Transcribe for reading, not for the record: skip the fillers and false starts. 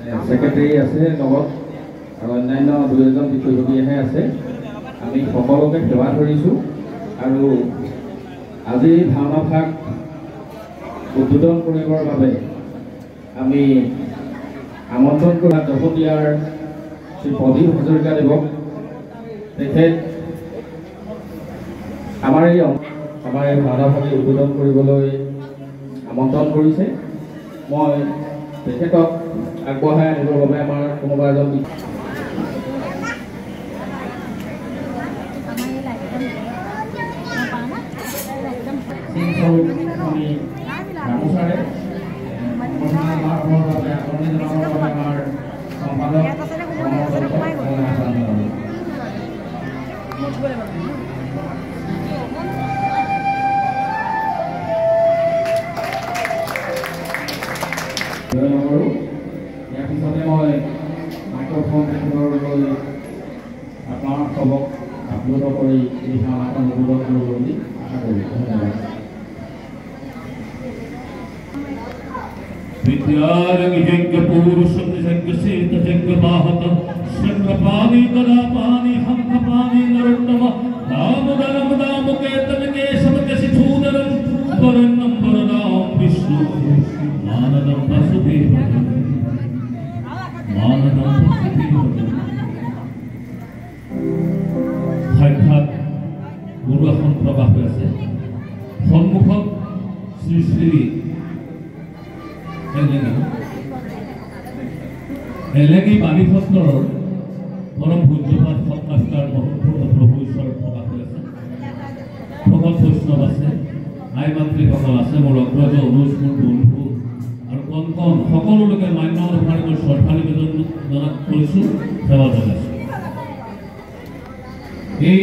Secretary আছে লগত আৰু অন্যান্য দুই এজন বিষয়ববীয়াহে আছে। আমি সকলোকে সেৱা ধৰিছোঁ আৰু আজি ভাওনা ভাগ উদ্বোধন কৰিবৰ বাবে আমি আমন্ত্ৰণ কৰা দহোটীয়াৰ শ্ৰী প্ৰদীপ হাজৰিকাদেৱক তেখেত আমাৰ এই ভাওনা ভাগ উদ্বোধন কৰিবলৈ আমন্ত্ৰণ কৰিছে। মই তেখেতক আগবঢ়াই আনিবৰ বাবে আমাৰ কোনোবা এজন গামোচাৰে নকৰোঁ। ইয়াৰ পিছতে মই মাইক্ৰফোন তেখেতলৈ আপোনাৰ চবক আপলোড কৰি এই ভাওনাখন উদ্বোধন কৰিব বুলি আশা কৰিছোঁ। ধন্যবাদ। विद्यारंग पुरुष यज्ञ सेत यज्ञ बाहत शंख पानी गदा पानी हंख पानी नरोत्तम दाम दरम दाम केतन केशव कशिधूदरम वरन्नम वरदाम विष्णु मानदम वसुदेव साक्षात गुरु আসন प्रकाश হৈ আছে। সন্মুখত শ্ৰী শ্ৰী এলেগি বাণীভস্ত্ৰৰ পৰম পূজ্যপাঠ সৎমাষ্টাৰ প্ৰভু ঈশ্বৰ প্ৰকাশ হৈ আছে। ভকত বৈষ্ণৱ আছে, আই মাতৃসকল আছে, মোৰ অগ্ৰজ অনুজ, মোৰ বন্ধু আৰু কণ কণ সকলো লোকে মান্য অনুসাৰে মই শ্ৰদ্ধা নিবেদন কৰিছোঁ, সেৱা জনাইছোঁ। এই